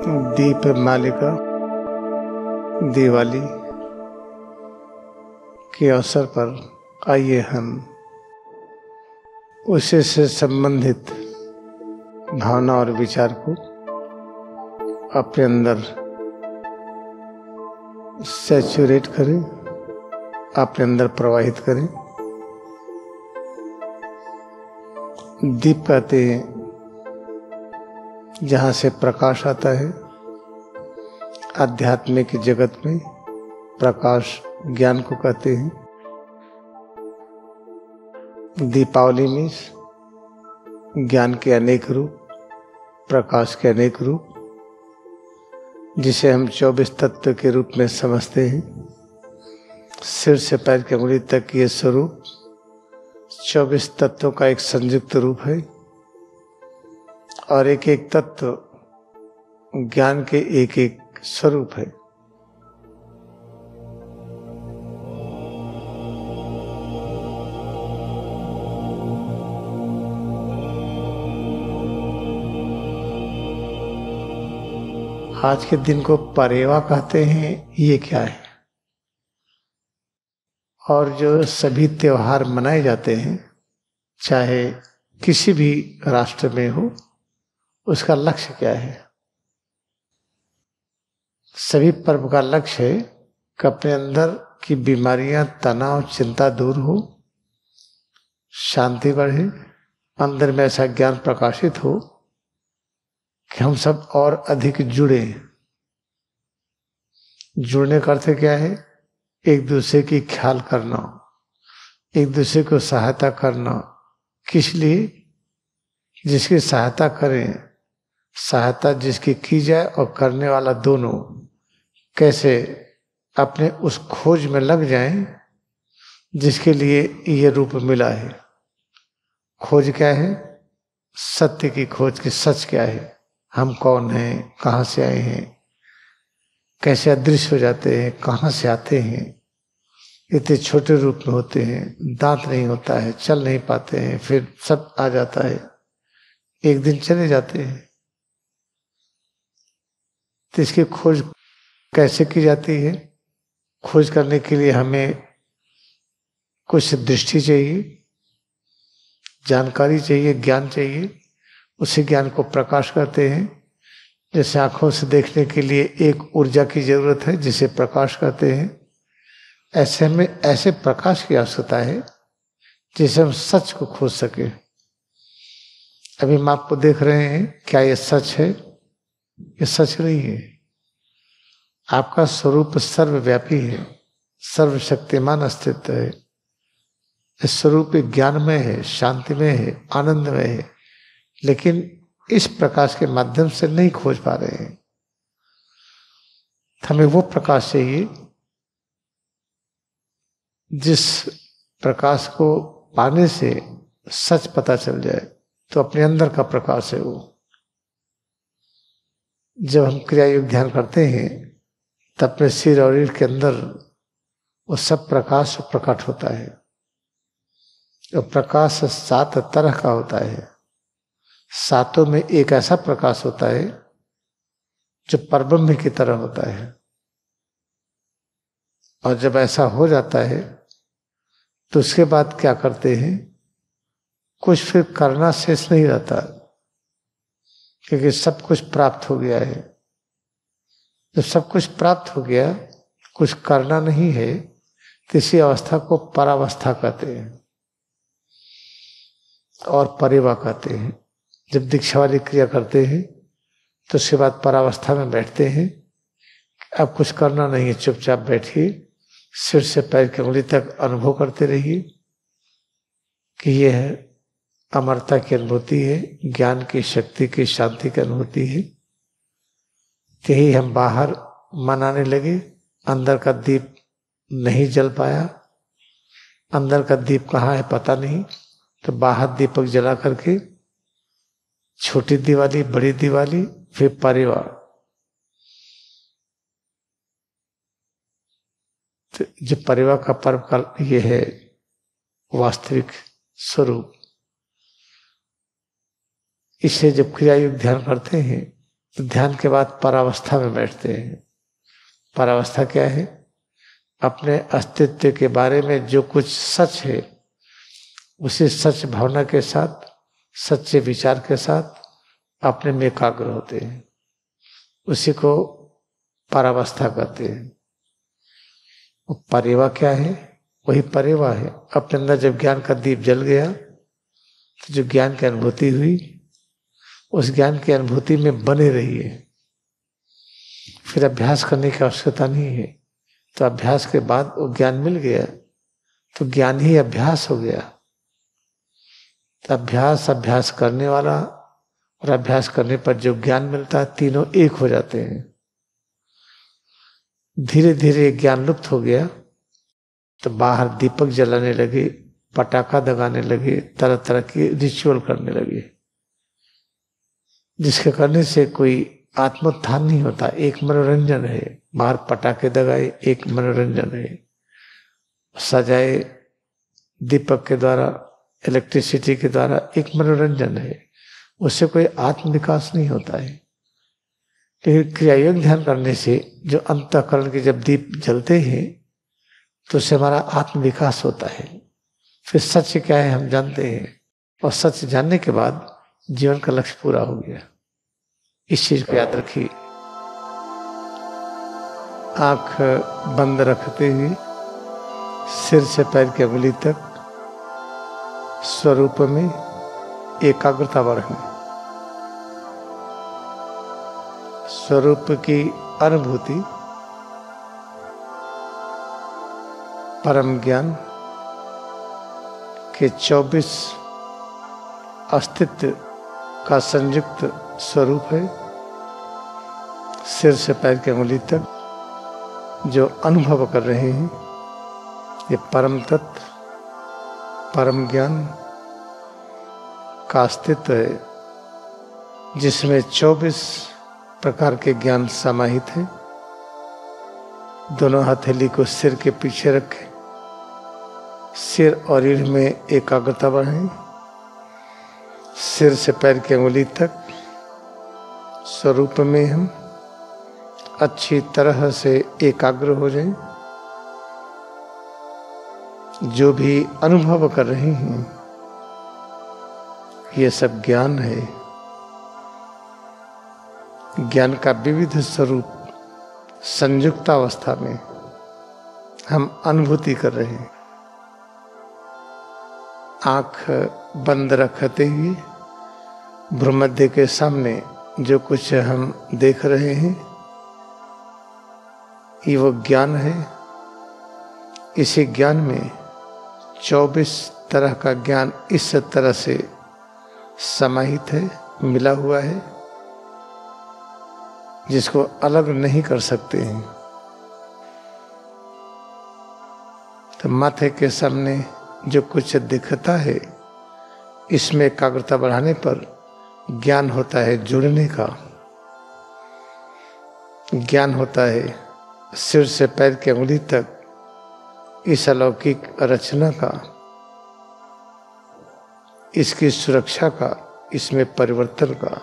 दीप मालिका दिवाली के अवसर पर आइए हम उसी से संबंधित भावना और विचार को अपने अंदर सैचुरेट करें, अपने अंदर प्रवाहित करें। दीप कहते हैं जहाँ से प्रकाश आता है। आध्यात्मिक जगत में प्रकाश ज्ञान को कहते हैं। दीपावली में ज्ञान के अनेक रूप, प्रकाश के अनेक रूप, जिसे हम 24 तत्व के रूप में समझते हैं। सिर से पैर की अंगुली तक ये स्वरूप 24 तत्वों का एक संयुक्त रूप है और एक एक तत्व ज्ञान के एक एक स्वरूप है। आज के दिन को परेवा कहते हैं। ये क्या है? और जो सभी त्योहार मनाए जाते हैं, चाहे किसी भी राष्ट्र में हो, उसका लक्ष्य क्या है? सभी पर्व का लक्ष्य है कि अपने अंदर की बीमारियां, तनाव, चिंता दूर हो, शांति बढ़े, अंदर में ऐसा ज्ञान प्रकाशित हो कि हम सब और अधिक जुड़े। जुड़ने का अर्थ क्या है? एक दूसरे की ख्याल करना, एक दूसरे को सहायता करना। किस लिए? जिसकी सहायता करें, सहायता जिसकी की जाए और करने वाला दोनों कैसे अपने उस खोज में लग जाएं जिसके लिए ये रूप मिला है। खोज क्या है? सत्य की खोज की। सच क्या है? हम कौन हैं, कहाँ से आए हैं, कैसे अदृश्य हो जाते हैं, कहाँ से आते हैं, इतने छोटे रूप में होते हैं, दांत नहीं होता है, चल नहीं पाते हैं, फिर सब आ जाता है, एक दिन चले जाते हैं। तो इसकी खोज कैसे की जाती है? खोज करने के लिए हमें कुछ दृष्टि चाहिए, जानकारी चाहिए, ज्ञान चाहिए। उसी ज्ञान को प्रकाश करते हैं। जैसे आंखों से देखने के लिए एक ऊर्जा की जरूरत है जिसे प्रकाश कहते हैं, ऐसे में ऐसे प्रकाश की आवश्यकता है जिसे हम सच को खोज सके। अभी हम आपको देख रहे हैं, क्या ये सच है? ये सच नहीं है। आपका स्वरूप सर्वव्यापी है, सर्वशक्तिमान अस्तित्व है। इस स्वरूप ज्ञानमय है, शांतिमय है, आनंदमय है, लेकिन इस प्रकाश के माध्यम से नहीं खोज पा रहे हैं। हमें वो प्रकाश चाहिए जिस प्रकाश को पाने से सच पता चल जाए। तो अपने अंदर का प्रकाश है वो। जब हम क्रिया योग ध्यान करते हैं तब अपने सिर और रीढ़ के अंदर वो सब प्रकाश प्रकट होता है। और प्रकाश 7 तरह का होता है। सातों में एक ऐसा प्रकाश होता है जो परब्रह्म की तरह होता है। और जब ऐसा हो जाता है तो उसके बाद क्या करते हैं? कुछ फिर करना शेष नहीं रहता, क्योंकि सब कुछ प्राप्त हो गया है। जब सब कुछ प्राप्त हो गया, कुछ करना नहीं है, तो इसी अवस्था को परावस्था कहते हैं और परेवा कहते हैं। जब दीक्षा वाली क्रिया करते हैं तो उसके बाद परावस्था में बैठते हैं। अब कुछ करना नहीं है, चुपचाप बैठिए, सिर से पैर की उंगली तक अनुभव करते रहिए कि यह है अमरता की अनुभूति है, ज्ञान की, शक्ति की, शांति की अनुभूति है। यही हम बाहर मनाने लगे। अंदर का दीप नहीं जल पाया। अंदर का दीप कहाँ है पता नहीं, तो बाहर दीपक जला करके छोटी दिवाली, बड़ी दिवाली, फिर परिवार। तो जो परिवार का पर्व का ये है वास्तविक स्वरूप। इससे जब क्रिया योग ध्यान करते हैं तो ध्यान के बाद परावस्था में बैठते हैं। परावस्था क्या है? अपने अस्तित्व के बारे में जो कुछ सच है उसी सच भावना के साथ, सच्चे विचार के साथ अपने में एकाग्र होते हैं। उसी को परावस्था कहते हैं। वो परेवा क्या है? वही परेवा है। अपने अंदर जब ज्ञान का दीप जल गया तो जो ज्ञान की अनुभूति हुई, उस ज्ञान की अनुभूति में बने रहिए। फिर अभ्यास करने की आवश्यकता नहीं है। तो अभ्यास के बाद वो ज्ञान मिल गया तो ज्ञान ही अभ्यास हो गया। तो अभ्यास करने वाला और अभ्यास करने पर जो ज्ञान मिलता है, तीनों एक हो जाते हैं। धीरे धीरे ज्ञान लुप्त हो गया तो बाहर दीपक जलाने लगे, पटाखा दगाने लगे, तरह तरह की रिचुअल करने लगे, जिसके करने से कोई आत्मोत्थान नहीं होता। एक मनोरंजन है। बाहर पटाखे दगाए, एक मनोरंजन है। सजाए दीपक के द्वारा, इलेक्ट्रिसिटी के द्वारा, एक मनोरंजन है। उससे कोई आत्म विकास नहीं होता है। लेकिन क्रियायोग ध्यान करने से जो अंतःकरण के जब दीप जलते हैं तो उससे हमारा आत्म विकास होता है। फिर सच क्या है हम जानते हैं, और सच जानने के बाद जीवन का लक्ष्य पूरा हो गया। इस चीज को याद रखिए। आंख बंद रखते हुए सिर से पैर की अंगुली तक स्वरूप में एकाग्रता बढ़ाएं। स्वरूप की अनुभूति, परम ज्ञान के 24 अस्तित्व का संयुक्त स्वरूप है। सिर से पैर की अंगुली तक जो अनुभव कर रहे हैं, ये परम तत्व, परम ज्ञान का अस्तित्व है, जिसमें 24 प्रकार के ज्ञान समाहित हैं। दोनों हथेली को सिर के पीछे रखें। सिर और रीढ़ में एकाग्रता बढ़ाएं। सिर से पैर की अंगुली तक स्वरूप में हम अच्छी तरह से एकाग्र हो जाएं। जो भी अनुभव कर रहे हैं ये सब ज्ञान है। ज्ञान का विविध स्वरूप संयुक्त अवस्था में हम अनुभूति कर रहे हैं। आंख बंद रखते हुए भ्रूमध्य के सामने जो कुछ हम देख रहे हैं ये वो ज्ञान है। इसी ज्ञान में 24 तरह का ज्ञान इस तरह से समाहित है, मिला हुआ है, जिसको अलग नहीं कर सकते हैं। तो माथे के सामने जो कुछ दिखता है, इसमें एकाग्रता बढ़ाने पर ज्ञान होता है जुड़ने का। ज्ञान होता है सिर से पैर की अंगुली तक इस अलौकिक रचना का, इसकी सुरक्षा का, इसमें परिवर्तन का।